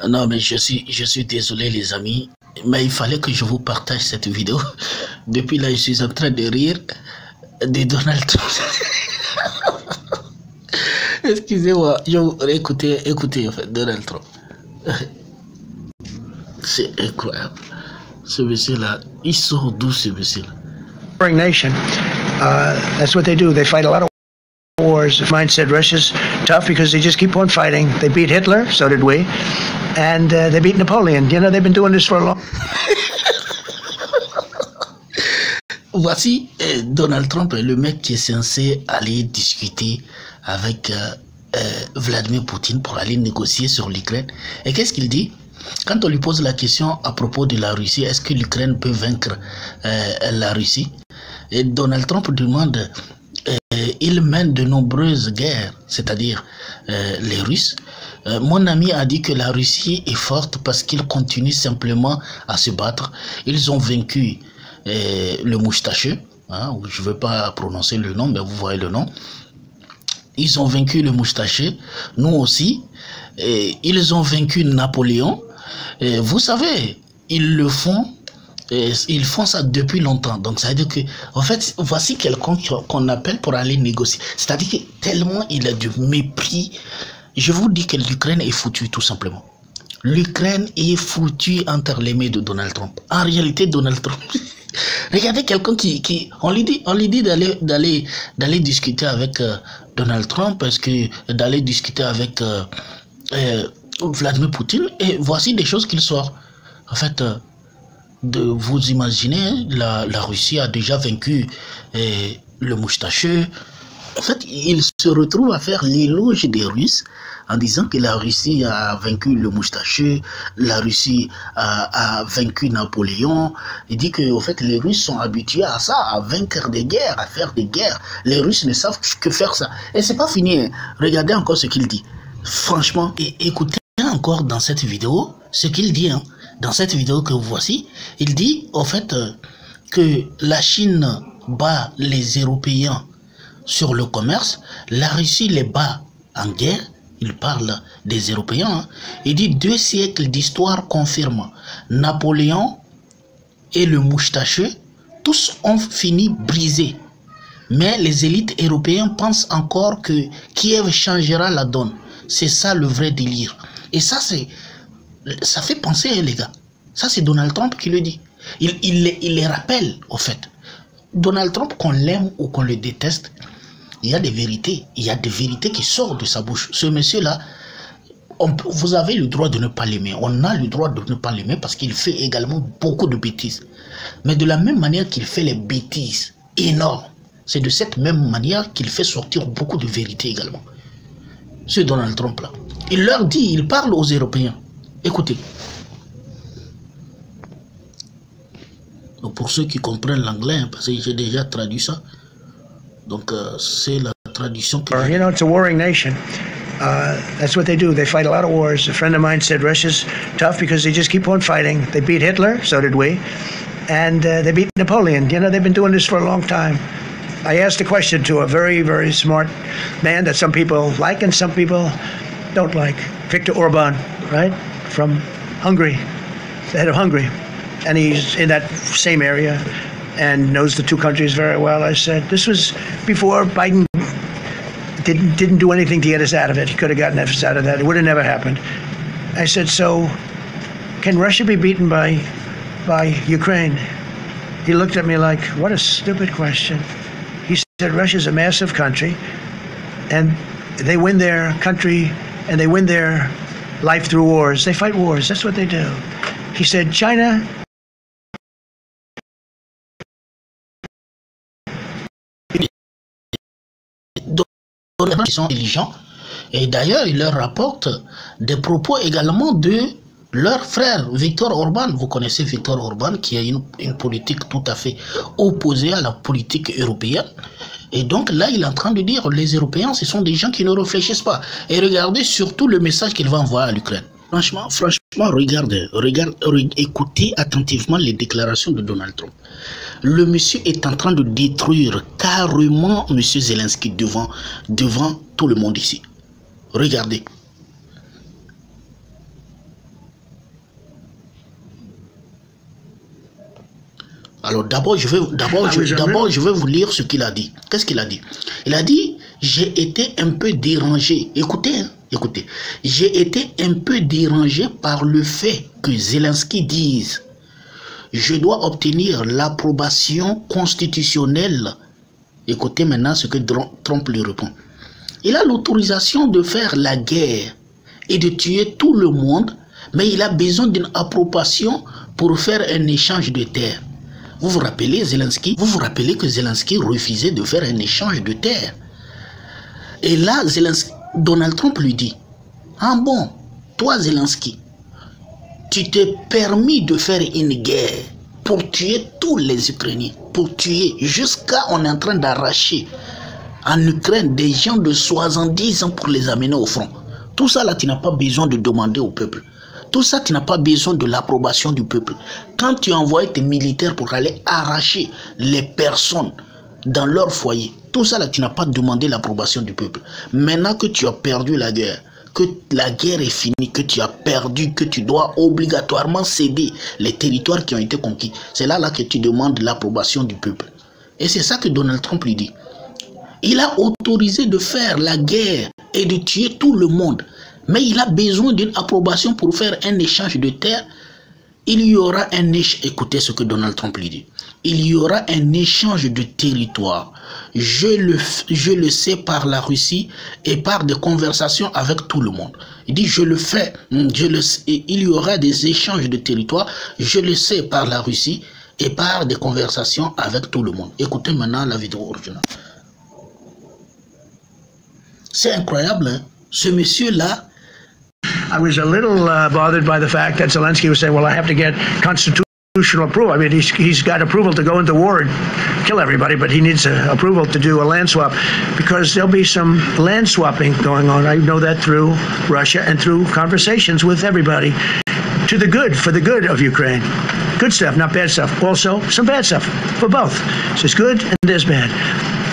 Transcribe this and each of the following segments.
Non, mais je suis désolé, les amis, mais il fallait que je vous partage cette vidéo. Depuis là, je suis en train de rire de Donald Trump. Excusez-moi, écoutez, en fait, Donald Trump. C'est incroyable. Ce monsieur-là, il sort d'où ce monsieur-là? Nation. That's what they do. They fight a lot of wars. Mine said Russia's tough because they just keep on fighting. They beat Hitler, so did we, and they beat Napoleon. You know, they've been doing this for a long. Voici Donald Trump, le mec qui est censé aller discuter avec Vladimir Poutine pour aller négocier sur l'Ukraine. Et qu'est-ce qu'il dit? Quand on lui pose la question à propos de la Russie, est-ce que l'Ukraine peut vaincre la Russie? Et Donald Trump demande, il mène de nombreuses guerres, c'est-à-dire les Russes. Mon ami a dit que la Russie est forte parce qu'ils continuent simplement à se battre. Ils ont vaincu le moustachu, hein, je ne veux pas prononcer le nom, mais vous voyez le nom. Ils ont vaincu le moustachu, nous aussi. Ils ont vaincu Napoléon. Vous savez, ils font ça depuis longtemps. Donc ça veut dire que, en fait, voici quelqu'un qu'on appelle pour aller négocier. C'est-à-dire que tellement il a du mépris. Je vous dis que l'Ukraine est foutue, tout simplement. L'Ukraine est foutue entre les mains de Donald Trump. En réalité, Donald Trump... Regardez quelqu'un on lui dit d'aller discuter avec Donald Trump, parce que d'aller discuter avec Vladimir Poutine, et voici des choses qu'il sort. En fait, de vous imaginer, la Russie a déjà vaincu le moustachu. En fait, il se retrouve à faire l'éloge des Russes en disant que la Russie a vaincu le moustachu, la Russie a vaincu Napoléon. Il dit que, en fait, les Russes sont habitués à ça, à vaincre des guerres, à faire des guerres. Les Russes ne savent que faire ça. Et c'est pas fini. Hein. Regardez encore ce qu'il dit. Franchement, et écoutez encore dans cette vidéo ce qu'il dit. Hein. Dans cette vidéo que voici, il dit, en fait, que la Chine bat les Européens sur le commerce, la Russie les bat en guerre. Il parle des Européens. Hein. Il dit 2 siècles d'histoire confirment. Napoléon et le moustachu, tous ont fini brisés. Mais les élites européennes pensent encore que Kiev changera la donne. C'est ça le vrai délire. Et ça fait penser, hein, les gars. Ça, c'est Donald Trump qui le dit. Il les rappelle, au fait. Donald Trump, qu'on l'aime ou qu'on le déteste, il y a des vérités. Il y a des vérités qui sortent de sa bouche. Ce monsieur-là, vous avez le droit de ne pas l'aimer. On a le droit de ne pas l'aimer parce qu'il fait également beaucoup de bêtises. Mais de la même manière qu'il fait les bêtises énormes, c'est de cette même manière qu'il fait sortir beaucoup de vérités également. Ce Donald Trump-là. Il leur dit, il parle aux Européens. Écoutez. Donc pour ceux qui comprennent l'anglais, parce que j'ai déjà traduit ça. Donc c'est la traduction. You know, it's a warring nation. That's what they do. They fight a lot of wars. A friend of mine said Russia's tough because they just keep on fighting. They beat Hitler, so did we, and they beat Napoleon. You know, they've been doing this for a long time. I asked a question to a very, very smart man that some people like and some people don't like. Viktor Orban, right, from Hungary, the head of Hungary, and he's in that same area and knows the two countries very well. I said, this was before Biden didn't do anything to get us out of it. He could have gotten us out of that. It would have never happened. I said, so can Russia be beaten by Ukraine? He looked at me like, what a stupid question. He said, Russia's a massive country, and they win their country, and they win their life through wars. They fight wars. That's what they do. He said, China... Ils sont intelligents, et d'ailleurs ils leur rapportent des propos également de leur frère Viktor Orban. Vous connaissez Viktor Orban qui a une politique tout à fait opposée à la politique européenne, et donc là il est en train de dire les Européens ce sont des gens qui ne réfléchissent pas. Et regardez surtout le message qu'il va envoyer à l'Ukraine. Franchement, écoutez attentivement les déclarations de Donald Trump. Le monsieur est en train de détruire carrément monsieur Zelensky devant tout le monde ici. Regardez. Alors d'abord, je vais vous lire ce qu'il a dit. Qu'est-ce qu'il a dit? Il a dit, j'ai été un peu dérangé. Écoutez, hein, écoutez. J'ai été un peu dérangé par le fait que Zelensky dise, je dois obtenir l'approbation constitutionnelle. Écoutez maintenant ce que Trump lui répond. Il a l'autorisation de faire la guerre et de tuer tout le monde, mais il a besoin d'une approbation pour faire un échange de terres. Vous vous rappelez Zelensky? Vous vous rappelez que Zelensky refusait de faire un échange de terres. Et là, Donald Trump lui dit, ah bon, toi Zelensky, tu t'es permis de faire une guerre pour tuer tous les Ukrainiens, pour tuer, jusqu'à on est en train d'arracher en Ukraine des gens de 70 ans pour les amener au front. Tout ça là, tu n'as pas besoin de demander au peuple. Tout ça, tu n'as pas besoin de l'approbation du peuple. Quand tu envoies tes militaires pour aller arracher les personnes dans leur foyer, tout ça là, tu n'as pas demandé l'approbation du peuple. Maintenant que tu as perdu la guerre, que la guerre est finie, que tu as perdu, que tu dois obligatoirement céder les territoires qui ont été conquis, c'est là que tu demandes l'approbation du peuple. Et c'est ça que Donald Trump lui dit. Il a autorisé de faire la guerre et de tuer tout le monde. Mais il a besoin d'une approbation pour faire un échange de terres. Il y aura un échange. Écoutez ce que Donald Trump lui dit. Il y aura un échange de territoire. Je le sais par la Russie et par des conversations avec tout le monde. Il dit, je le fais. Il y aura des échanges de territoire. Je le sais par la Russie et par des conversations avec tout le monde. Écoutez maintenant la vidéo originale. C'est incroyable, hein? Ce monsieur-là. I was a little bothered by the fact that Zelensky was saying, well, I have to get constitutional approval. I mean, he's got approval to go into war and kill everybody, but he needs approval to do a land swap because there'll be some land swapping going on. I know that through Russia and through conversations with everybody to the good, for the good of Ukraine. Good stuff, not bad stuff. Also, some bad stuff for both. So there's good and there's bad.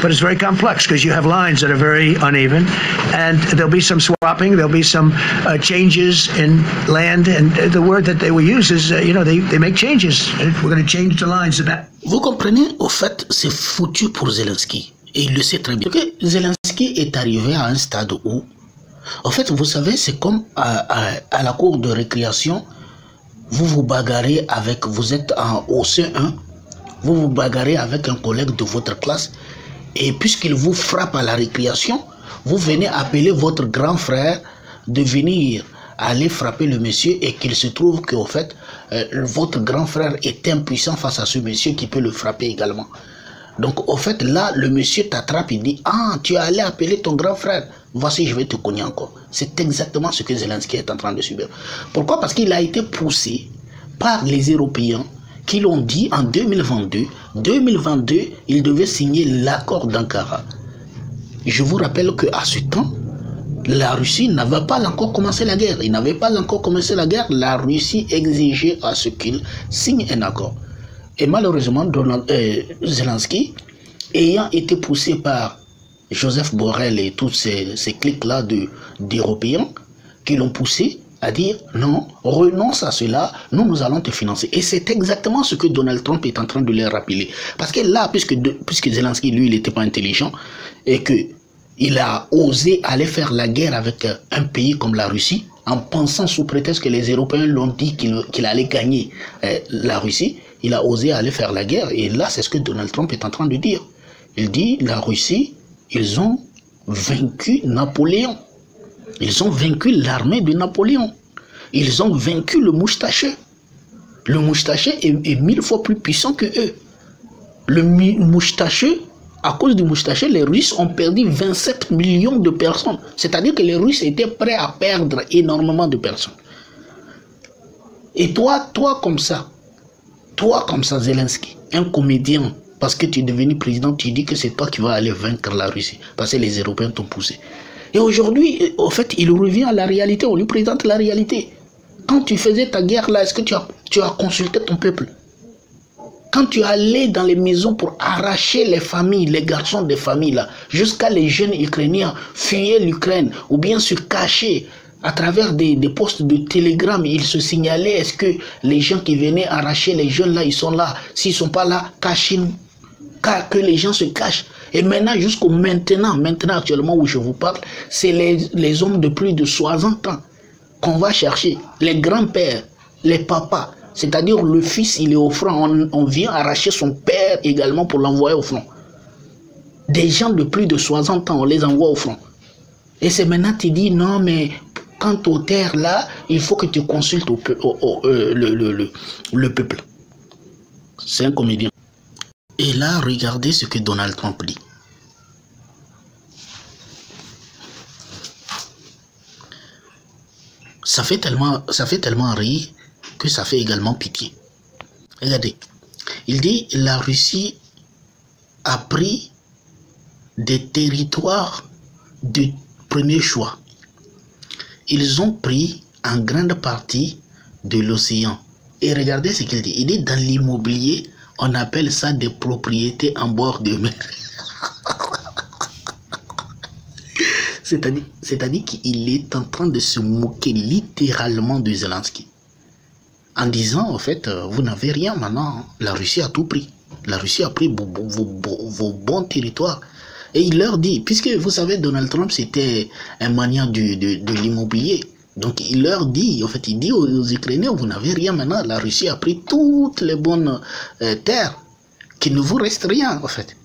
But it's very complex because you have lines that are very uneven, and there'll be some swapping, there'll be some changes in land, and the word that they will use is, they make changes. We're going to change the lines. Vous comprenez, au fait, c'est foutu pour Zelensky, et il le sait très bien. Parce que Zelensky est arrivé à un stade où, en fait, vous savez, c'est comme à la cour de récréation, vous vous bagarrez avec, vous êtes au C1, vous vous bagarrez avec un collègue de votre classe, et puisqu'il vous frappe à la récréation, vous venez appeler votre grand frère de venir aller frapper le monsieur et qu'il se trouve qu'au fait, votre grand frère est impuissant face à ce monsieur qui peut le frapper également. Donc au fait, là, le monsieur t'attrape et dit, ah, tu es allé appeler ton grand frère, voici, je vais te cogner encore. C'est exactement ce que Zelensky est en train de subir. Pourquoi? Parce qu'il a été poussé par les Européens qui l'ont dit en 2022, il devait signer l'accord d'Ankara. Je vous rappelle qu'à ce temps, la Russie n'avait pas encore commencé la guerre. Il n'avait pas encore commencé la guerre. La Russie exigeait à ce qu'il signe un accord. Et malheureusement, Zelensky, ayant été poussé par Joseph Borrell et tous ces clics-là d'Européens qui l'ont poussé, à dire non, renonce à cela, nous allons te financer. Et c'est exactement ce que Donald Trump est en train de leur rappeler. Parce que là, puisque Zelensky, lui, il n'était pas intelligent et qu'il a osé aller faire la guerre avec un pays comme la Russie, en pensant sous prétexte que les Européens l'ont dit qu'il allait gagner la Russie, il a osé aller faire la guerre. Et là, c'est ce que Donald Trump est en train de dire. Il dit, la Russie, ils ont vaincu Napoléon. Ils ont vaincu l'armée de Napoléon. Ils ont vaincu le moustaché. Le moustaché est 1000 fois plus puissant que eux. Le moustaché, à cause du moustaché, les Russes ont perdu 27 millions de personnes. C'est-à-dire que les Russes étaient prêts à perdre énormément de personnes. Et toi comme ça, Zelensky, un comédien, parce que tu es devenu président, tu dis que c'est toi qui vas aller vaincre la Russie. Parce que les Européens t'ont poussé. Et aujourd'hui, au fait, il revient à la réalité, on lui présente la réalité. Quand tu faisais ta guerre là, est-ce que tu as consulté ton peuple? Quand tu allais dans les maisons pour arracher les familles, les garçons des familles là, jusqu'à les jeunes Ukrainiens fuyaient l'Ukraine ou bien se cacher À travers des postes de télégramme, il se signalait, est-ce que les gens qui venaient arracher les jeunes là, ils sont là. S'ils ne sont pas là, cachez-nous. Que les gens se cachent. Et maintenant, jusqu'au maintenant actuellement où je vous parle, c'est les hommes de plus de 60 ans qu'on va chercher. Les grands-pères, les papas. C'est-à-dire le fils, il est au front. On vient arracher son père également pour l'envoyer au front. Des gens de plus de 60 ans, on les envoie au front. Et c'est maintenant tu dis non, mais quant aux terres là, il faut que tu consultes le peuple. C'est un comédien. Et là, regardez ce que Donald Trump dit. Ça fait tellement rire que ça fait également pitié. Regardez. Il dit la Russie a pris des territoires de premier choix. Ils ont pris en grande partie de l'océan. Et regardez ce qu'il dit. Il dit dans l'immobilier, on appelle ça des propriétés en bord de mer. C'est-à-dire qu'il est en train de se moquer littéralement de Zelensky. En disant, en fait, vous n'avez rien maintenant. La Russie a tout pris. La Russie a pris vos bons territoires. Et il leur dit, puisque vous savez, Donald Trump, c'était un maniant de l'immobilier. Donc il leur dit, en fait, il dit aux Ukrainiens, vous n'avez rien maintenant. La Russie a pris toutes les bonnes terres, qu'il ne vous reste rien, en fait.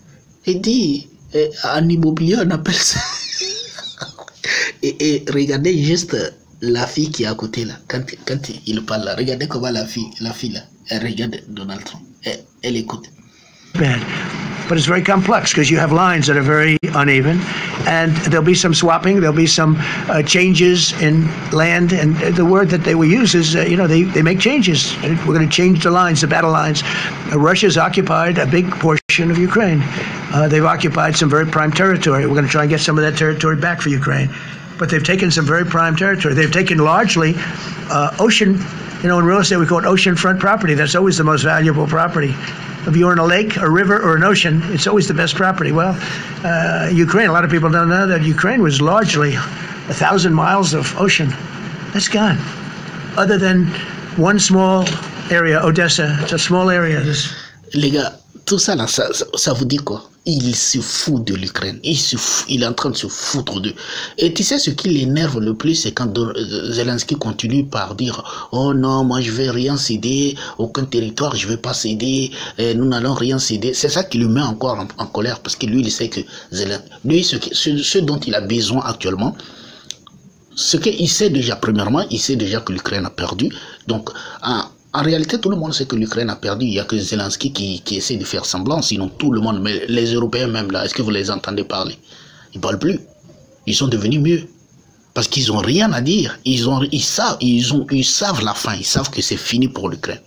Il dit, en immobilier, on appelle ça. et regardez juste la fille qui est à côté là, quand il parle là, regardez comment la fille là, elle regarde Donald Trump, elle écoute. Bad. But it's very complex because you have lines that are very uneven, and there'll be some swapping, there'll be some changes in land, and the word that they will use is, they make changes. We're going to change the lines, the battle lines. Russia's occupied a big portion of Ukraine. They've occupied some very prime territory. We're going to try and get some of that territory back for Ukraine. But they've taken some very prime territory. They've taken largely ocean, in real estate we call it oceanfront property. That's always the most valuable property. If you're in a lake, a river, or an ocean, it's always the best property. Well, Ukraine, a lot of people don't know that Ukraine was largely 1,000 miles of ocean. That's gone. Other than one small area, Odessa, it's a small area. Les gars, tout ça là, ça vous dit quoi? Il se fout de l'Ukraine. Il est en train de se foutre d'eux. Et tu sais ce qui l'énerve le plus, c'est quand Zelensky continue par dire « Oh non, moi je vais rien céder, aucun territoire, je vais pas céder, nous n'allons rien céder. » C'est ça qui le met encore en colère, parce que lui, il sait que lui, ce dont il a besoin actuellement, ce qu'il sait déjà, premièrement, il sait déjà que l'Ukraine a perdu. Donc, en réalité, tout le monde sait que l'Ukraine a perdu. Il n'y a que Zelensky qui essaie de faire semblant. Sinon, tout le monde, mais les Européens même là, est-ce que vous les entendez parler? Ils ne parlent plus. Ils sont devenus mieux. Parce qu'ils n'ont rien à dire. Ils savent la fin. Ils savent que c'est fini pour l'Ukraine.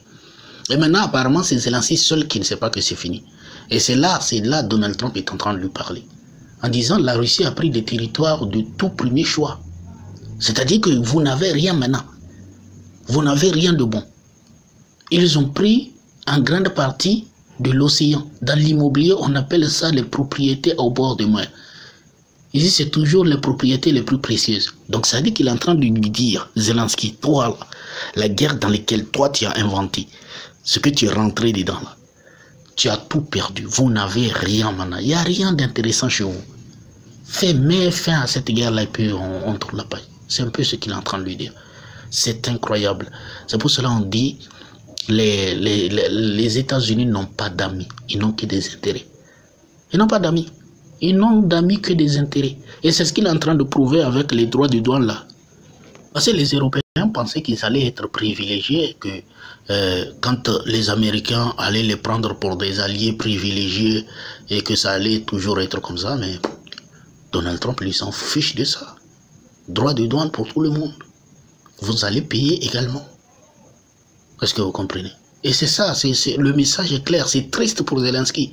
Et maintenant, apparemment, c'est Zelensky seul qui ne sait pas que c'est fini. Et c'est là Donald Trump est en train de lui parler. En disant, la Russie a pris des territoires de tout premier choix. C'est-à-dire que vous n'avez rien maintenant. Vous n'avez rien de bon. Ils ont pris en grande partie de l'océan. Dans l'immobilier, on appelle ça les propriétés au bord de mer. Ici, c'est toujours les propriétés les plus précieuses. Donc, ça veut dire qu'il est en train de lui dire, Zelensky, toi, la guerre dans laquelle toi, tu as inventé, ce que tu es rentré dedans, là, tu as tout perdu. Vous n'avez rien maintenant. Il n'y a rien d'intéressant chez vous. Mets fin à cette guerre-là et puis on trouve la paix. C'est un peu ce qu'il est en train de lui dire. C'est incroyable. C'est pour cela qu'on dit les États-Unis n'ont pas d'amis, ils n'ont que des intérêts. Ils n'ont pas d'amis. Ils n'ont d'amis que des intérêts. Et c'est ce qu'il est en train de prouver avec les droits de douane là. Parce que les Européens pensaient qu'ils allaient être privilégiés, que quand les Américains allaient les prendre pour des alliés privilégiés et que ça allait toujours être comme ça, mais Donald Trump lui s'en fiche de ça. Droits de douane pour tout le monde. Vous allez payer également. Est-ce que vous comprenez? Et c'est ça, le message est clair, c'est triste pour Zelensky.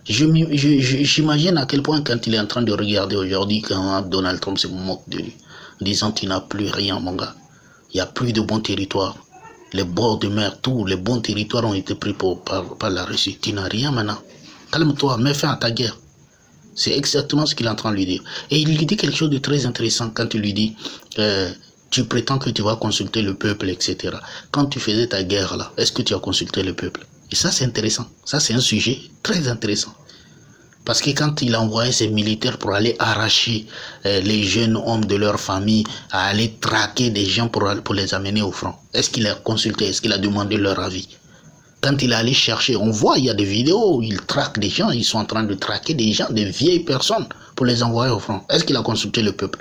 J'imagine à quel point quand il est en train de regarder aujourd'hui quand Donald Trump se moque de lui, en disant tu n'as plus rien mon gars, il n'y a plus de bons territoires, les bords de mer, tous les bons territoires ont été pris par la Russie, tu n'as rien maintenant, calme-toi, mets fin à ta guerre. C'est exactement ce qu'il est en train de lui dire. Et il lui dit quelque chose de très intéressant quand il lui dit Tu prétends que tu vas consulter le peuple, etc. Quand tu faisais ta guerre là, est-ce que tu as consulté le peuple? Et ça c'est intéressant. Ça c'est un sujet très intéressant. Parce que quand il a envoyé ses militaires pour aller arracher les jeunes hommes de leur famille, à aller traquer des gens pour les amener au front, est-ce qu'il a consulté? Est-ce qu'il a demandé leur avis? Quand il est allé chercher, on voit, il y a des vidéos où il traque des gens, ils sont en train de traquer des gens, des vieilles personnes, pour les envoyer au front. Est-ce qu'il a consulté le peuple?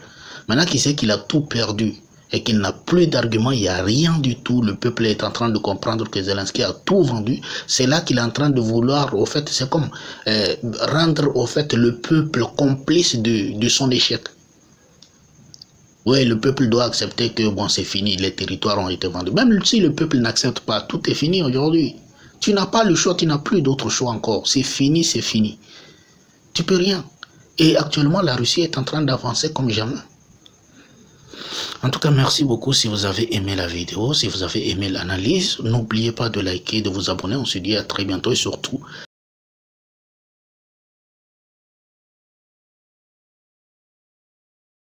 Maintenant qu'il sait qu'il a tout perdu et qu'il n'a plus d'arguments, il n'y a rien du tout, le peuple est en train de comprendre que Zelensky a tout vendu, c'est là qu'il est en train de vouloir, au fait, c'est comme rendre au fait le peuple complice de son échec. Oui, le peuple doit accepter que bon, c'est fini, les territoires ont été vendus. Même si le peuple n'accepte pas, tout est fini aujourd'hui. Tu n'as pas le choix, tu n'as plus d'autre choix encore. C'est fini, c'est fini. Tu peux rien. Et actuellement, la Russie est en train d'avancer comme jamais. En tout cas, merci beaucoup si vous avez aimé la vidéo, si vous avez aimé l'analyse. N'oubliez pas de liker, de vous abonner. On se dit à très bientôt et surtout,